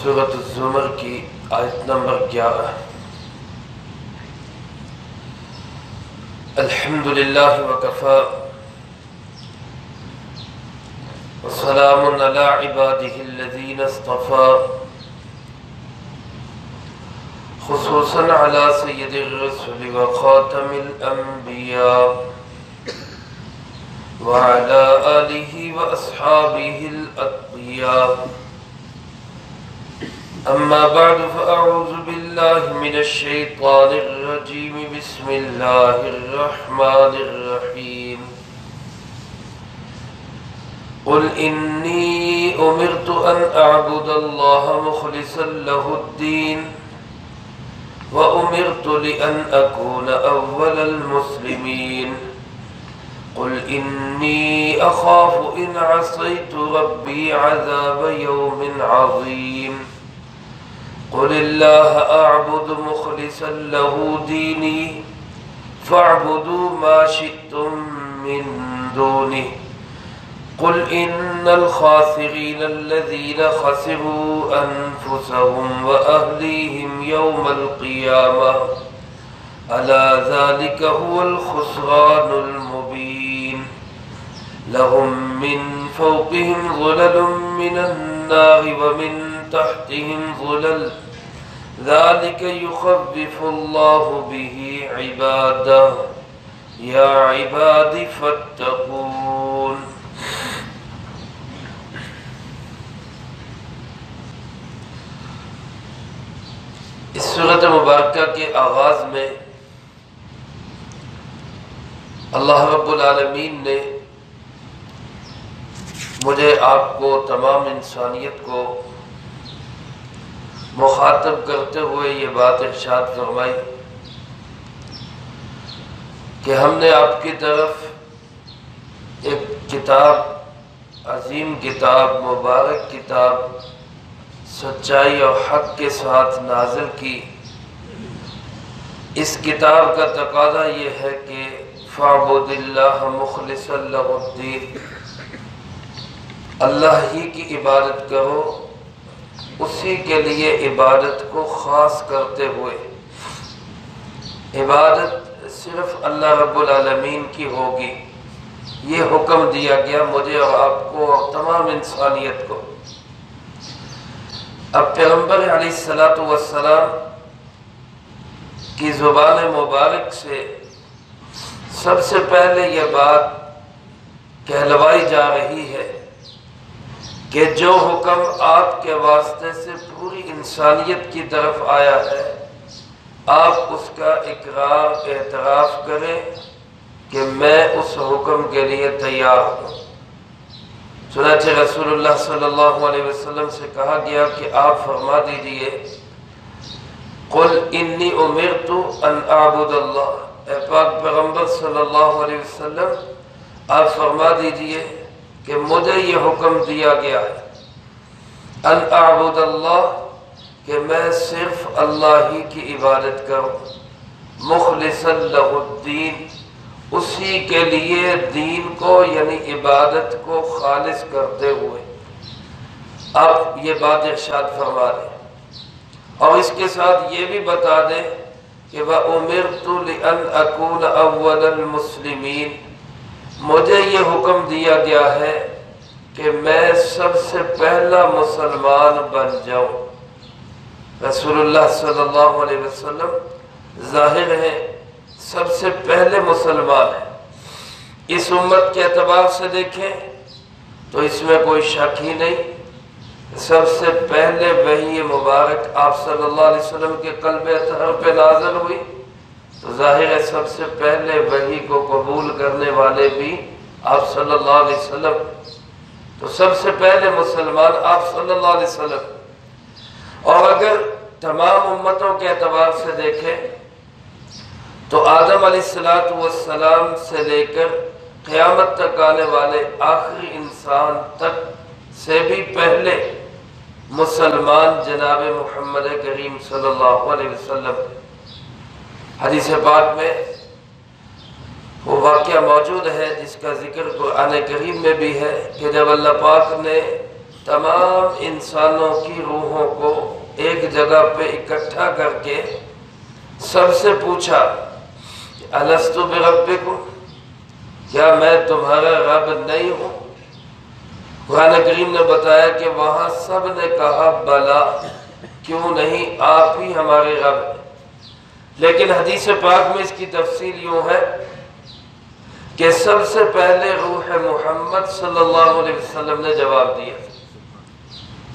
سورۃ الزمر کی آیت نمبر 11۔ الحمدللہ وکفی وسلام علی عبادہ الذین اصطفی، خصوصاً علی سید الرسل وخاتم الانبیاء وعلى آلہ واصحابہ الاتقیاء۔ اما بعد فاعوذ باللہ من الشیطان الرجیم، بسم اللہ الرحمن الرحیم۔ قل انی امرت ان اعبد اللہ مخلصا له الدین وامرت لان اکون اول المسلمین۔ قل انی اخاف ان عصیت ربی عذاب یوم عظیم۔ قل اللہ اعبد مخلصا له دینی فاعبدوا ما شئتم من دونہ۔ قل ان الخاسرین الذین خسروا انفسهم واہلیہم یوم القیامہ الا ذلک هو الخسران المبین۔ لهم من فوقهم ظلل من النار ومن تحتهم ظلل ذلك يخفف الله به عباده يا عباد فاتقون۔ اس سورۃ مبارکہ کے آغاز میں اللہ رب العالمین نے مجھے، آپ کو، تمام انسانیت کو مخاطب کرتے ہوئے یہ بات ارشاد فرمائی کہ ہم نے آپ کی طرف ایک کتاب، عظیم کتاب، مبارک کتاب، سچائی اور حق کے ساتھ نازل کی۔ اس کتاب کا تقاضا یہ ہے کہ فاعبد اللہ مخلصا لہ الدین، اللہ ہی کی عبادت کرو، اسی کے لیے عبادت کو خاص کرتے ہوئے۔ عبادت صرف اللہ رب العالمین کی ہوگی، یہ حکم دیا گیا مجھے اور آپ کو اور تمام انسانیت کو۔ اب پیغمبر علیہ السلام کی زبان مبارک سے سب سے پہلے یہ بات کہلوائی جا رہی ہے کہ جو حکم آپ کے واسطے سے پوری انسانیت کی طرف آیا ہے، آپ اس کا اقرار، اعتراف کریں کہ میں اس حکم کے لیے تیار ہوں۔ چنانچہ رسول اللہ صلی اللہ علیہ وسلم سے کہا گیا کہ آپ فرما دیجئے، قل انی امرت ان اعبد اللہ، اے پاک پیغمبر صلی اللہ علیہ وسلم آپ فرما دیجئے کہ مجھے یہ حکم دیا گیا ہے ان اعبد اللہ، کہ میں صرف اللہ ہی کی عبادت کروں، مخلصا لہ الدین، اسی کے لیے دین کو یعنی عبادت کو خالص کرتے ہوئے۔ آپ یہ بات ارشاد فرما دیں اور اس کے ساتھ یہ بھی بتا دیں کہ وَأُمِرْتُ لِأَنْ أَكُونَ أَوَّلَ الْمُسْلِمِينَ، مجھے یہ حکم دیا گیا ہے کہ میں سب سے پہلا مسلمان بن جاؤں۔ رسول اللہ صلی اللہ علیہ وسلم ظاہر ہے سب سے پہلے مسلمان ہیں۔ اس امت کے اعتبار سے دیکھیں تو اس میں کوئی شک ہی نہیں، سب سے پہلے وحی مبارک آپ صلی اللہ علیہ وسلم کے قلب اطہر پہ نازل ہوئی، تو ظاہر ہے سب سے پہلے وحی کو قبول کرنے والے بھی آپ صلی اللہ علیہ وسلم، تو سب سے پہلے مسلمان آپ صلی اللہ علیہ وسلم۔ اور اگر تمام امتوں کے اعتبار سے دیکھیں تو آدم علیہ السلام سے لے کر قیامت تک آنے والے آخری انسان تک سے بھی پہلے مسلمان جناب محمد کریم صلی اللہ علیہ وسلم۔ حدیث پاک میں وہ واقعہ موجود ہے جس کا ذکر قرآن کریم میں بھی ہے کہ جب اللہ پاک نے تمام انسانوں کی روحوں کو ایک جگہ پہ اکٹھا کر کے سب سے پوچھا الست بربکم، کیا میں تمہارا رب نہیں ہوں؟ قرآن کریم نے بتایا کہ وہاں سب نے کہا بلا، کیوں نہیں، آپ ہی ہمارے رب ہیں۔ لیکن حدیث پاک میں اس کی تفصیل یوں ہے کہ سب سے پہلے روح محمد صلی اللہ علیہ وسلم نے جواب دیا۔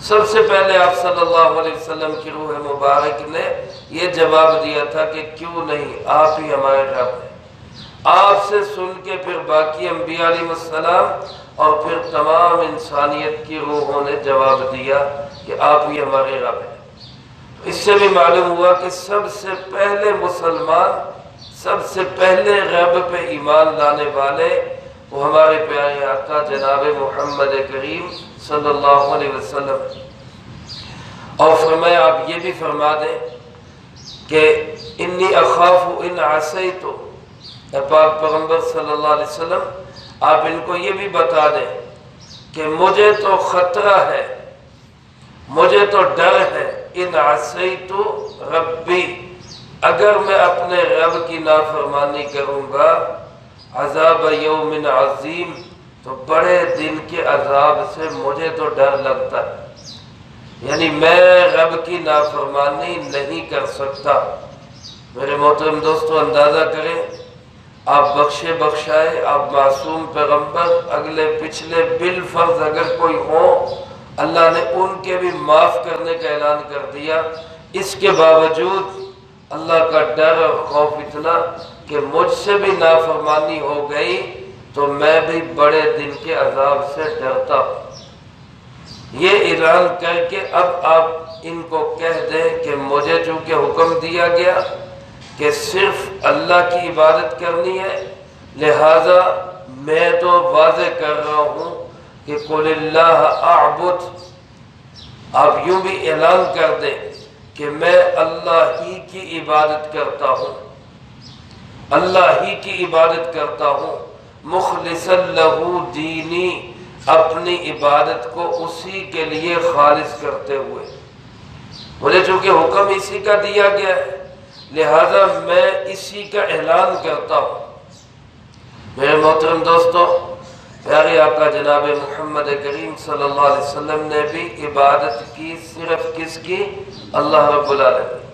سب سے پہلے آپ صلی اللہ علیہ وسلم کی روح مبارک نے یہ جواب دیا تھا کہ کیوں نہیں، آپ ہی ہمارے رب ہیں۔ آپ سے سن کے پھر باقی انبیاء علیہ السلام اور پھر تمام انسانیت کی روحوں نے جواب دیا کہ آپ ہی ہمارے رب ہیں۔ اس سے بھی معلوم ہوا کہ سب سے پہلے مسلمان، سب سے پہلے رب پہ ایمان لانے والے وہ ہمارے پیارے آقا جناب محمد کریم صلی اللہ علیہ وسلم۔ اور فرمایا آپ یہ بھی فرما دیں کہ انی اخاف ان عصیت، اے پاک پیغمبر صلی اللہ علیہ وسلم آپ ان کو یہ بھی بتا دیں کہ مجھے تو خطرہ ہے، مجھے تو ڈر ہے، ان عصیت ربی، اگر میں اپنے رب کی نافرمانی کروں گا، عذاب یوم عظیم، تو بڑے دن کے عذاب سے مجھے تو ڈر لگتا ہے، یعنی میں رب کی نافرمانی نہیں کر سکتا۔ میرے محترم دوستو اندازہ کریں، آپ بخشے بخشائے، آپ معصوم پیغمبر، اگلے پچھلے بالفرض اگر کوئی ہو، اللہ نے ان کے بھی معاف کرنے کا اعلان کر دیا، اس کے باوجود اللہ کا ڈر اور خوف اتنا کہ مجھ سے بھی نافرمانی ہو گئی تو میں بھی بڑے دن کے عذاب سے ڈرتا ہوں۔ یہ اعلان کر کے اب آپ ان کو کہہ دیں کہ مجھے چونکہ حکم دیا گیا کہ صرف اللہ کی عبادت کرنی ہے، لہذا میں تو واضح کر رہا ہوں کہ قل اللہ اعبد، آپ یوں بھی اعلان کر دیں کہ میں اللہ ہی کی عبادت کرتا ہوں، اللہ ہی کی عبادت کرتا ہوں، مخلصا لہ دینی، اپنی عبادت کو اسی کے لیے خالص کرتے ہوئے۔ مجھے چونکہ حکم اسی کا دیا گیا ہے لہذا میں اسی کا اعلان کرتا ہوں۔ میرے محترم دوستو، پیارے آقا جناب محمد کریم صلی اللہ علیہ وسلم نے بھی عبادت کی صرف کس کی؟ اللہ رب العالمین۔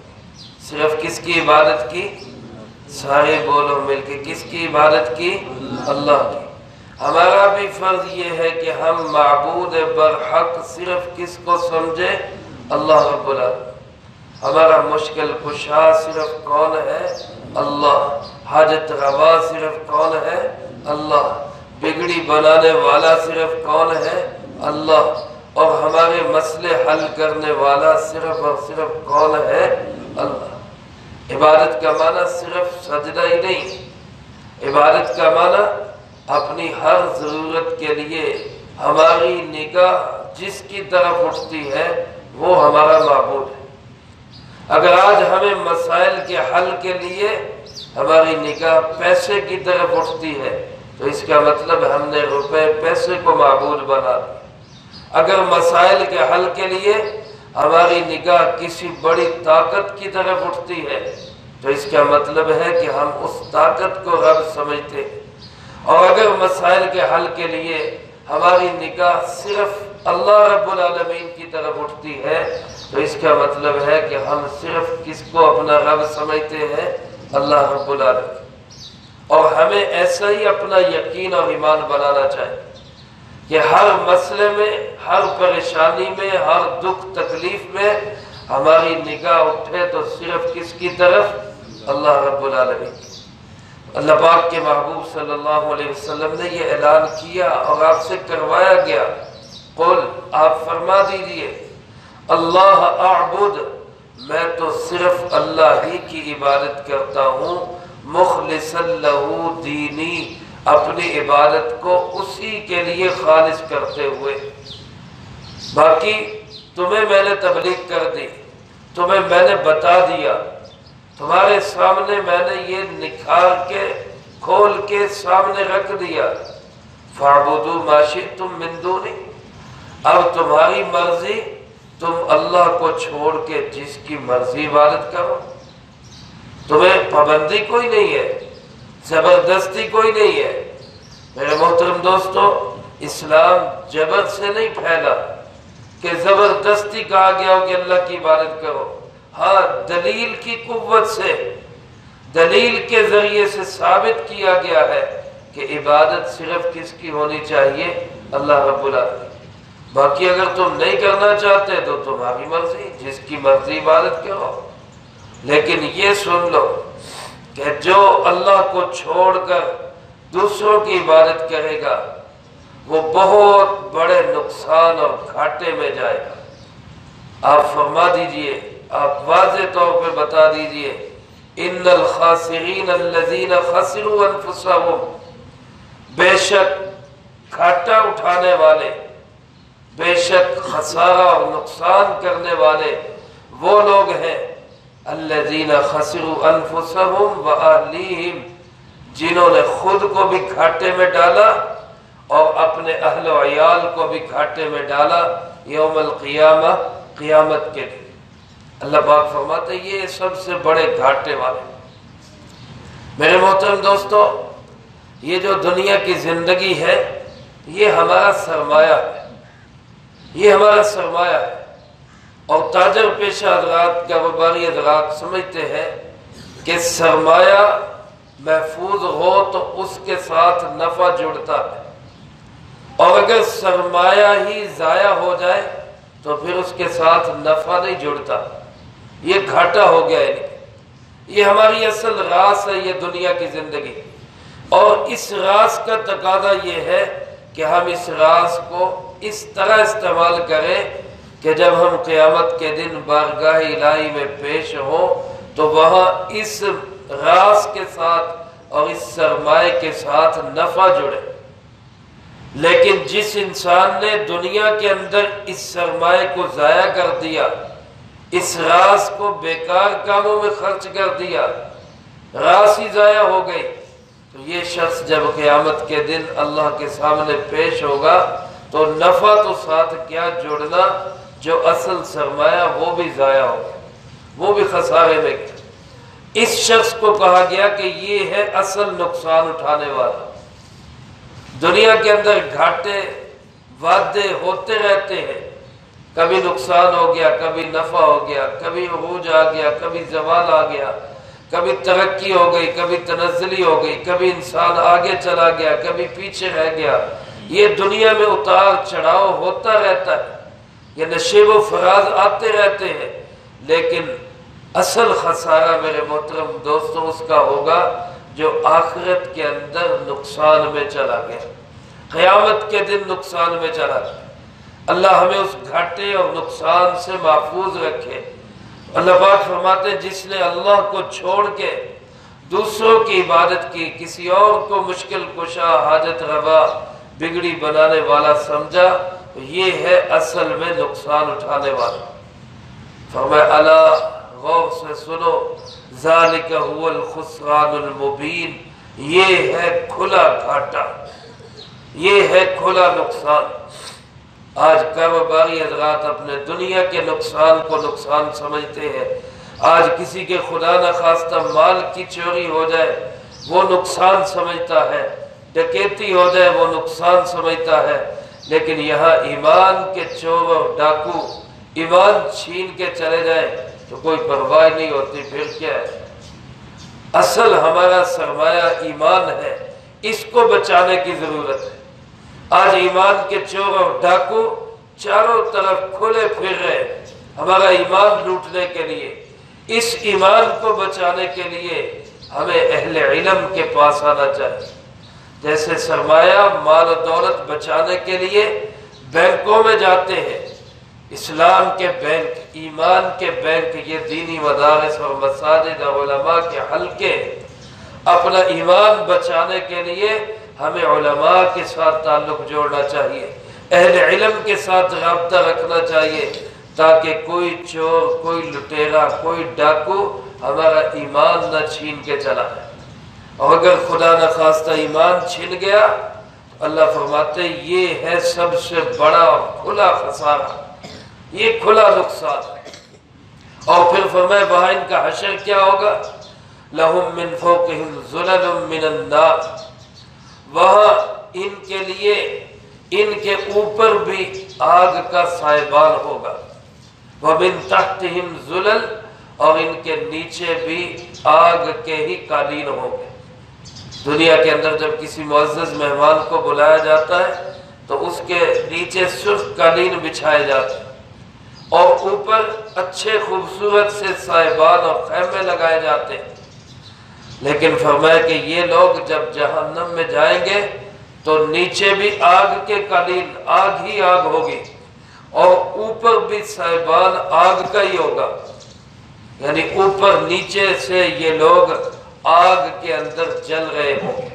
صرف کس کی عبادت کی؟ سارے بولو مل کے، کس کی عبادت کی؟ اللہ کی۔ ہمارا بھی فرض یہ ہے کہ ہم معبود برحق صرف کس کو سمجھے؟ اللہ رب العالمین۔ ہمارا مشکل کشا صرف کون ہے؟ اللہ۔ حاجت روا صرف کون ہے؟ اللہ۔ بگڑی بنانے والا صرف کون ہے؟ اللہ۔ اور ہمارے مسئلے حل کرنے والا صرف اور صرف کون ہے؟ اللہ۔ عبادت کا معنی صرف سجدہ ہی نہیں، عبادت کا معنی اپنی ہر ضرورت کے لیے ہماری نگاہ جس کی طرف اٹھتی ہے وہ ہمارا معبود ہے۔ اگر آج ہمیں مسائل کے حل کے لیے ہماری نگاہ پیسے کی طرف اٹھتی ہے تو اس کا مطلب ہم نے روپے پیسے کو معبود بنا دیا۔ اگر مسائل کے حل کے لیے ہماری نگاہ کسی بڑی طاقت کی طرف اٹھتی ہے تو اس کا مطلب ہے کہ ہم اس طاقت کو رب سمجھتے ہیں۔ اور اگر مسائل کے حل کے لیے ہماری نگاہ صرف اللہ رب العالمین کی طرف اٹھتی ہے تو اس کا مطلب ہے کہ ہم صرف کس کو اپنا رب سمجھتے ہیں؟ اللہ رب العالمین۔ اور ہمیں ایسا ہی اپنا یقین اور ایمان بنانا چاہیے کہ ہر مسئلے میں، ہر پریشانی میں، ہر دکھ تکلیف میں ہماری نگاہ اٹھے تو صرف کس کی طرف؟ اللہ رب العالمین۔ اللہ پاک کے محبوب صلی اللہ علیہ وسلم نے یہ اعلان کیا اور آپ سے کروایا گیا، قل، آپ فرما دیجئے، اللہ اعبد، میں تو صرف اللہ ہی کی عبادت کرتا ہوں، مخلصا لہ دینی، اپنی عبادت کو اسی کے لیے خالص کرتے ہوئے۔ باقی تمہیں میں نے تبلیغ کر دی، تمہیں میں نے بتا دیا، تمہارے سامنے میں نے یہ نکھار کے کھول کے سامنے رکھ دیا، فَاعْبُدُوا مَا شِئْتُم مِّن دُونِهِ، اب تمہاری مرضی، تم اللہ کو چھوڑ کے جس کی مرضی عبادت کرو، تمہیں پابندی کوئی نہیں ہے، زبردستی کوئی نہیں ہے۔ میرے محترم دوستو، اسلام جبر سے نہیں پھیلا کہ زبردستی کہا گیا ہو کہ اللہ کی عبادت کرو۔ ہاں، دلیل کی قوت سے، دلیل کے ذریعے سے ثابت کیا گیا ہے کہ عبادت صرف کس کی ہونی چاہیے؟ اللہ رب العالمین۔ باقی اگر تم نہیں کرنا چاہتے تو تمہاری مرضی، جس کی مرضی عبادت کرو۔ لیکن یہ سن لو کہ جو اللہ کو چھوڑ کر دوسروں کی عبادت کرے گا وہ بہت بڑے نقصان اور گھاٹے میں جائے گا۔ آپ فرما دیجئے، آپ واضح طور پہ بتا دیجئے، ان الخاسرین الذین خسروا انفسهم، بے شک گھاٹا اٹھانے والے، بے شک خسارہ اور نقصان کرنے والے وہ لوگ ہیں الذین خسروا انفسهم واہلیہم، جنہوں نے خود کو بھی گھاٹے میں ڈالا اور اپنے اہل و عیال کو بھی گھاٹے میں ڈالا یوم القیامہ، قیامت کے دن۔ اللہ پاک فرماتے ہیں یہ سب سے بڑے گھاٹے والے۔ میرے محترم دوستو، یہ جو دنیا کی زندگی ہے یہ ہمارا سرمایہ ہے، یہ ہمارا سرمایہ ہے، اور تاجر پیشہ حضرات، کاروباری حضرات سمجھتے ہیں کہ سرمایہ محفوظ ہو تو اس کے ساتھ نفع جڑتا ہے، اور اگر سرمایہ ہی ضائع ہو جائے تو پھر اس کے ساتھ نفع نہیں جڑتا، یہ گھاٹا ہو گیا ہے۔ یہ ہماری اصل راز ہے، یہ دنیا کی زندگی، اور اس راز کا تقاضا یہ ہے کہ ہم اس راز کو اس طرح استعمال کریں کہ جب ہم قیامت کے دن بارگاہ الہی میں پیش ہوں تو وہاں اس راز کے ساتھ اور اس سرمایہ کے ساتھ نفع جڑے۔ لیکن جس انسان نے دنیا کے اندر اس سرمایہ کو ضائع کر دیا، اس راز کو بیکار کاموں میں خرچ کر دیا، راز ہی ضائع ہو گئی، تو یہ شخص جب قیامت کے دن اللہ کے سامنے پیش ہوگا تو نفع تو ساتھ کیا جڑنا، جو اصل سرمایہ وہ بھی ضائع ہو گیا، وہ بھی خسارے میں گیا۔ اس شخص کو کہا گیا کہ یہ ہے اصل نقصان اٹھانے والا۔ دنیا کے اندر گھاٹے وعدے ہوتے رہتے ہیں، کبھی نقصان ہو گیا، کبھی نفع ہو گیا، کبھی عروج آ گیا، کبھی زوال آ گیا، کبھی ترقی ہو گئی، کبھی تنزلی ہو گئی، کبھی انسان آگے چلا گیا، کبھی پیچھے رہ گیا۔ یہ دنیا میں اتار چڑھاؤ ہوتا رہتا ہے، یہ نشیب و فراز آتے رہتے ہیں، لیکن اصل خسارہ میرے محترم دوستوں اس کا ہوگا جو آخرت کے اندر نقصان میں چلا گیا، قیامت کے دن نقصان میں چلا گیا۔ اللہ ہمیں اس گھاٹے اور نقصان سے محفوظ رکھے۔ اللہ پاک فرماتے ہیں جس نے اللہ کو چھوڑ کے دوسروں کی عبادت کی، کسی اور کو مشکل کشا، حاجت روا، بگڑی بنانے والا سمجھا، تو یہ ہے اصل میں نقصان اٹھانے والا۔ فرمایا الا، غور سے سنو، ذالک هو الخسران المبین، یہ ہے کھلا گھاٹا، یہ ہے کھلا نقصان۔ آج کاروباری حضرات اپنے دنیا کے نقصان کو نقصان سمجھتے ہیں۔ آج کسی کے خدا نخواستہ مال کی چوری ہو جائے وہ نقصان سمجھتا ہے، ڈکیتی ہو جائے وہ نقصان سمجھتا ہے، لیکن یہاں ایمان کے چور اور ڈاکو ایمان چھین کے چلے جائیں تو کوئی پرواہ نہیں ہوتی۔ پھر کیا ہے؟ اصل ہمارا سرمایہ ایمان ہے، اس کو بچانے کی ضرورت ہے۔ آج ایمان کے چور اور ڈاکو چاروں طرف کھلے پھر رہے ہمارا ایمان لوٹنے کے لیے۔ اس ایمان کو بچانے کے لیے ہمیں اہل علم کے پاس آنا چاہیے۔ جیسے سرمایہ مال و دولت بچانے کے لیے بینکوں میں جاتے ہیں، اسلام کے بینک، ایمان کے بینک، یہ دینی مدارس اور مساجد اور علماء کے حلقے، اپنا ایمان بچانے کے لیے ہمیں علماء کے ساتھ تعلق جوڑنا چاہیے، اہل علم کے ساتھ رابطہ رکھنا چاہیے، تاکہ کوئی چور، کوئی لٹیرا، کوئی ڈاکو ہمارا ایمان نہ چھین کے چلا جائے۔ اور اگر خدا نخواستہ ایمان چھن گیا، اللہ فرماتے یہ ہے سب سے بڑا کھلا خسارہ، یہ کھلا نقصان ہے۔ اور پھر فرمائے وہاں ان کا حشر کیا ہوگا؟ لَهُم مِّن فَوْقِهِمْ ظُلَلٌ مِّنَ النَّارِ، وہاں ان کے لیے ان کے اوپر بھی آگ کا سائبان ہوگا، وَمِن تَحْتِهِمْ ظُلَلٌ، اور ان کے نیچے بھی آگ کے ہی قالین ہوں گے۔ دنیا کے اندر جب کسی معزز مہمان کو بلایا جاتا ہے تو اس کے نیچے سرخ قالین بچھائے جاتے ہیں اور اوپر اچھے خوبصورت سے سائبان اور خیمے لگائے جاتے ہیں، لیکن فرمایا کہ یہ لوگ جب جہنم میں جائیں گے تو نیچے بھی آگ کے قالین، آگ ہی آگ ہوگی، اور اوپر بھی سائبان آگ کا ہی ہوگا، یعنی اوپر نیچے سے یہ لوگ آگ کے اندر جل رہے ہوں گے۔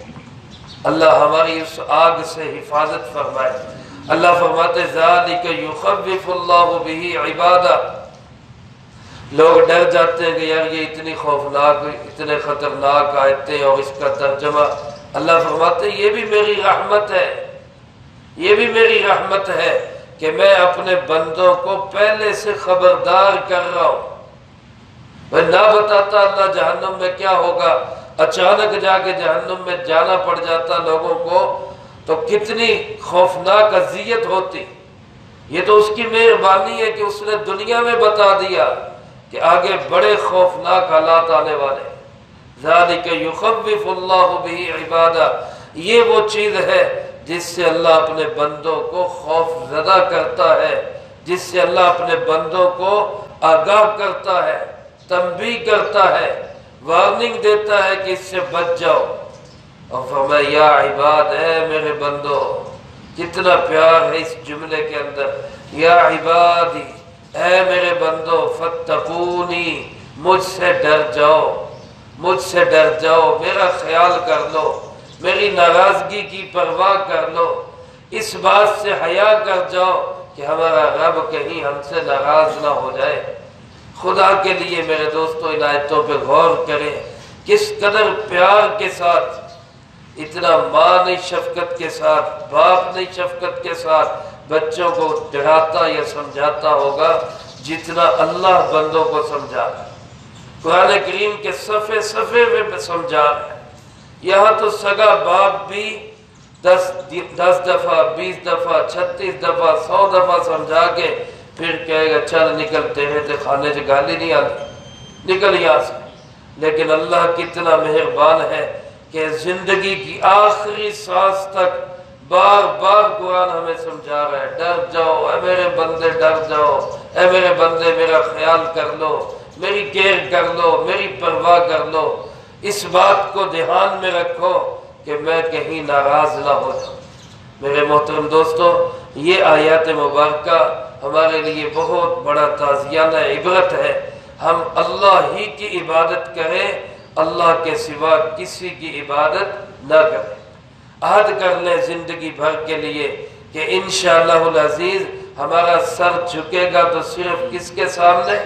اللہ ہماری اس آگ سے حفاظت فرمائے۔ اللہ فرماتے ذَلِكَ يُخَوِّفُ اللَّهُ بِهِ عِبَادًا، لوگ ڈر جاتے ہیں کہ یار یہ اتنی خوفناک، اتنے خطرناک آیتیں، اور اس کا ترجمہ، اللہ فرماتے یہ بھی میری رحمت ہے، یہ بھی میری رحمت ہے کہ میں اپنے بندوں کو پہلے سے خبردار کر رہا ہوں۔ میں نہ بتاتا اللہ جہنم میں کیا ہوگا، اچانک جا کے جہنم میں جانا پڑ جاتا لوگوں کو تو کتنی خوفناک اذیت ہوتی۔ یہ تو اس کی مہربانی ہے کہ اس نے دنیا میں بتا دیا کہ آگے بڑے خوفناک حالات آنے والے۔ ذَلِكَ يُخَوِّفُ اللَّهُ بِهِ عِبَادًا، یہ وہ چیز ہے جس سے اللہ اپنے بندوں کو خوف زدہ کرتا ہے، جس سے اللہ اپنے بندوں کو آگاہ کرتا ہے، تنبیہ کرتا ہے، وارننگ دیتا ہے کہ اس سے بچ جاؤ۔ اور فرمایا یا عباد، اے میرے بندو، کتنا پیار ہے اس جملے کے اندر، یا عبادی، اے میرے بندو، فاتقونی، مجھ سے ڈر جاؤ، مجھ سے ڈر جاؤ، میرا خیال کر لو، میری ناراضگی کی پرواہ کر لو، اس بات سے حیا کر جاؤ کہ ہمارا رب کہیں ہم سے ناراض نہ ہو جائے۔ خدا کے لیے میرے دوستو ان آیتوں پہ غور کریں، کس قدر پیار کے ساتھ، اتنا ماں نہیں شفقت کے ساتھ، باپ نہیں شفقت کے ساتھ بچوں کو ڈراتا یا سمجھاتا ہوگا جتنا اللہ بندوں کو سمجھا ہے۔ قرآن کریم کے صفحے صفحے میں سمجھا ہے، یہاں تو سگا باپ بھی 10 دفعہ 20 دفعہ 36 دفعہ 100 دفعہ سمجھا کے پھر کہے گا چل نکلتے ہیں تو کھانے سے گالی نہیں آتی، نکل یہاں سے۔ لیکن اللہ کتنا مہربان ہے کہ زندگی کی آخری سانس تک بار بار قرآن ہمیں سمجھا رہا ہے، ڈر جاؤ اے میرے بندے، ڈر جاؤ اے میرے بندے، میرا خیال کر لو، میری کیئر کر لو، میری پرواہ کر لو، اس بات کو دھیان میں رکھو کہ میں کہیں ناراض نہ ہو جاؤں۔ میرے محترم دوستو، یہ آیات مبارکہ ہمارے لیے بہت بڑا تعزیانہ عبرت ہے۔ ہم اللہ ہی کی عبادت کریں، اللہ کے سوا کسی کی عبادت نہ کریں۔ عہد کر لیں زندگی بھر کے لیے کہ انشاءاللہ العزیز ہمارا سر جھکے گا تو صرف کس کے سامنے؟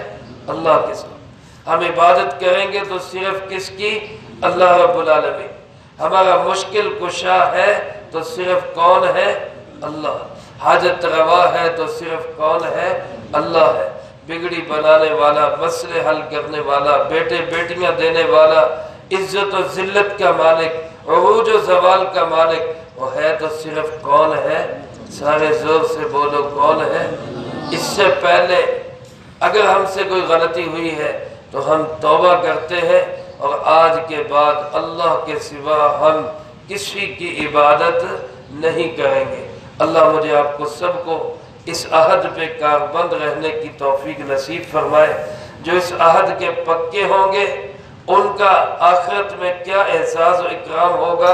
اللہ کے سامنے۔ ہم عبادت کریں گے تو صرف کس کی؟ اللہ رب العالمین۔ ہمارا مشکل کشا ہے تو صرف کون ہے؟ اللہ۔ حاجت روا ہے تو صرف کون ہے؟ اللہ ہے۔ بگڑی بنانے والا، مسئلے حل کرنے والا، بیٹے بیٹیاں دینے والا، عزت و ذلت کا مالک، عروج و زوال کا مالک، وہ ہے تو صرف کون ہے؟ سارے زور سے بولو کون ہے؟ اس سے پہلے اگر ہم سے کوئی غلطی ہوئی ہے تو ہم توبہ کرتے ہیں، اور آج کے بعد اللہ کے سوا ہم کسی کی عبادت نہیں کریں گے۔ اللہ مجھے آپ کو سب کو اس عہد پہ کاربند رہنے کی توفیق نصیب فرمائے۔ جو اس عہد کے پکے ہوں گے ان کا آخرت میں کیا احساس و اکرام ہوگا،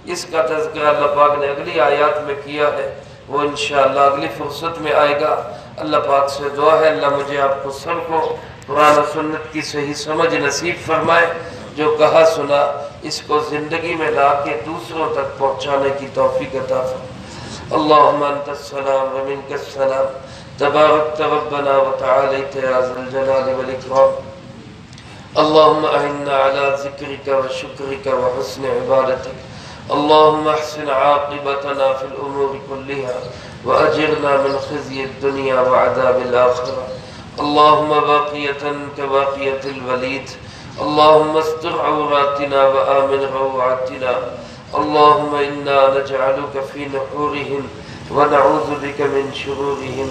اس کا تذکرہ اللہ پاک نے اگلی آیات میں کیا ہے، وہ انشاءاللہ اگلی فرصت میں آئے گا۔ اللہ پاک سے دعا ہے اللہ مجھے آپ کو سب کو قرآن و سنت کی صحیح سمجھ نصیب فرمائے، جو کہا سنا اس کو زندگی میں لا کے دوسروں تک پہنچانے کی توفیق عطا فرمائے۔ اللہم انت السلام ومنک السلام، تبارکت ربنا وتعالیت یا ذا الجلال والاکرام۔ اللہم اعنا علی ذکرک وشکرک وحسن عبادتک اللهم احسن عاقبتنا في الأمور كلها وأجرنا من خزي الدنيا وعذاب الآخرة. اللهم باقية كباقية الوليد. اللهم استر عوراتنا وآمن روعاتنا. اللهم إنا نجعلك في نحورهم ونعوذ بك من شرورهم.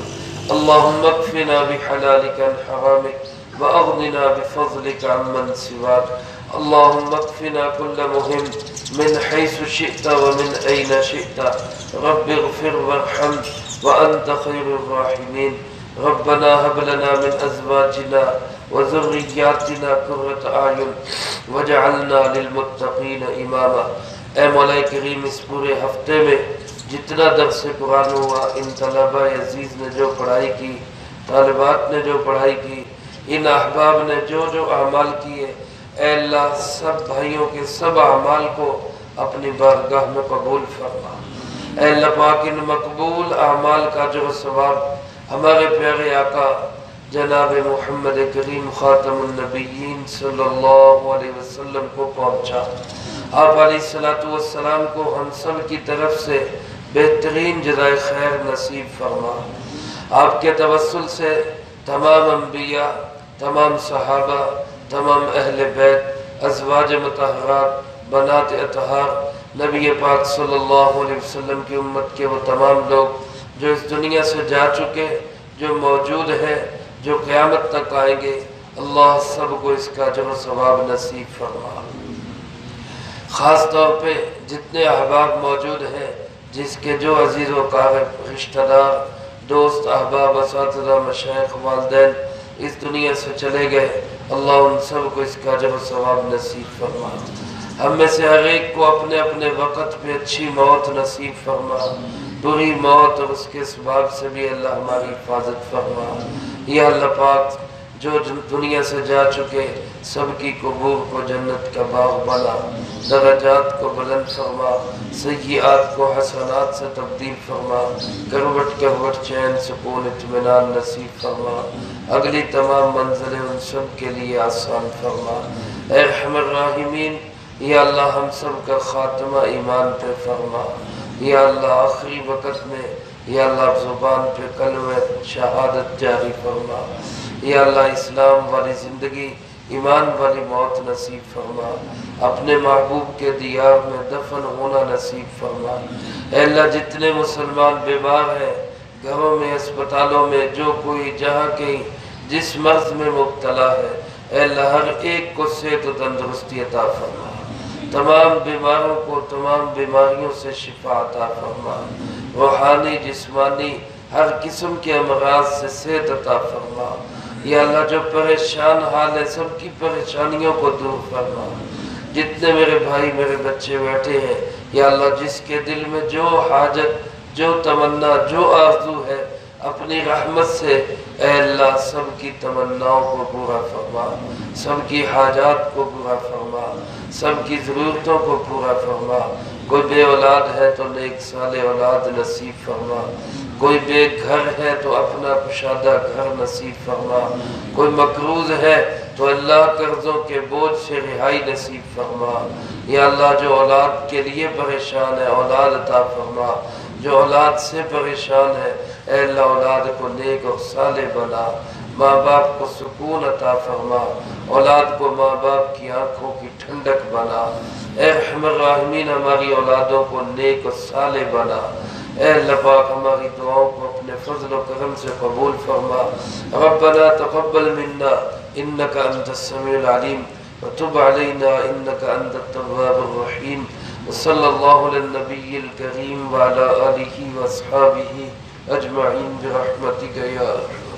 اللهم اكفنا بحلالك عن حرامك وأغننا بفضلك عمن سواك. اللهم اكفنا كل مهم من حيث شئت ومن أين شئت. رب اغفر وارحم وأنت خير الراحمين. ربنا هب لنا من أزواجنا وذرياتنا قرة أعين وجعلنا للمتقین اماما. اے مولا کریم، اس پورے ہفتے میں جتنا درس قرآن ہوا، ان طلبہ عزیز نے جو پڑھائی کی، طالبات نے جو پڑھائی کی، ان احباب نے جو جو اعمال کیے، اے اللہ سب بھائیوں کے سب اعمال کو اپنی بارگاہ میں قبول فرما۔ اے اللہ پاک، ان مقبول اعمال کا جو ثواب ہمارے پیارے آقا جناب محمد کریم خاتم النبیین صلی اللہ علیہ وسلم کو پہنچا۔ آپ علیہ السلام کو ہم سب کی طرف سے بہترین جزائے خیر نصیب فرما۔ آپ کے توسل سے تمام انبیاء، تمام صحابہ، تمام اہل بیت، ازواج مطہرات، بنات اطہار، نبی پاک صلی اللہ علیہ وسلم کی امت کے وہ تمام لوگ جو اس دنیا سے جا چکے، جو موجود ہیں، جو قیامت تک آئیں گے، اللہ سب کو اس کا اجر و ثواب نصیب فرما۔ خاص طور پہ جتنے احباب موجود ہیں، جس کے جو عزیز و قارب، رشتہ دار، دوست، احباب، اساتذہ، مشائخ، والدین اس دنیا سے چلے گئے، اللہ ان سب کو اس کا اجر و ثواب نصیب فرما۔ ہم میں سے ہر ایک کو اپنے اپنے وقت پہ اچھی موت نصیب فرما۔ بری موت اور اس کے اسباب سے بھی اللہ ہماری حفاظت فرما۔ یا اللہ پاک، جو دنیا سے جا چکے سب کی قبور کو جنت کا باغ بنا، درجات کو بلند فرما، سیئات کو حسنات سے تبدیل فرما، کروٹ کروٹ چین سکون اطمینان نصیب فرما، اگلی تمام منزلیں ان سب کے لیے آسان فرما۔ اے ارحم الراحمین، یا اللہ ہم سب کا خاتمہ ایمان پہ فرما۔ یا اللہ آخری وقت میں یا اللہ زبان پہ کلمہ شہادت جاری فرما۔ یا اللہ اسلام والی زندگی، ایمان والی موت نصیب فرما۔ اپنے محبوب کے دیار میں دفن ہونا نصیب فرما۔ اے اللہ جتنے مسلمان بیمار ہیں، گھروں میں، اسپتالوں میں، جو کوئی جہاں کہیں جس مرض میں مبتلا ہے، اے اللہ ہر ایک کو صحت و تندرستی عطا فرما۔ تمام بیماروں کو تمام بیماریوں سے شفا عطا فرما۔ روحانی، جسمانی، ہر قسم کے امراض سے صحت عطا فرما۔ یا اللہ جو پریشان حال ہے، سب کی پریشانیوں کو دور فرما۔ جتنے میرے بھائی، میرے بچے بیٹھے ہیں، یا اللہ جس کے دل میں جو حاجت، جو تمنا، جو آرزو ہے، اپنی رحمت سے اے اللہ سب کی تمناؤں کو پورا فرما، سب کی حاجات کو پورا فرما، سب کی ضرورتوں کو پورا فرما۔ کوئی بے اولاد ہے تو نیک صالح اولاد نصیب فرما، کوئی بے گھر ہے تو اپنا کشادہ گھر نصیب فرما، کوئی مقروض ہے تو اللہ قرضوں کے بوجھ سے رہائی نصیب فرما۔ یا اللہ جو اولاد کے لیے پریشان ہے، اولاد عطا فرما۔ جو اولاد سے پریشان ہے، اے اللہ اولاد کو نیک اور صالح بنا۔ ماں باپ کو سکون عطا فرما، اولاد کو ماں باپ کی آنکھوں کی ٹھنڈک بنا۔ اے ارحم الراحمین ہماری اولادوں کو نیک اور صالح بنا۔ اے اللہ پاک ہماری دعاؤں کو اپنے فضل و کرم سے قبول فرما۔ ربنا تقبل منا انک انت السمیع العلیم وتب علینا انک انت التواب الرحیم۔ وصلی اللہ علی النبی الکریم وعلی آلہ واصحابہ اجمعین برحمتک یا ارحم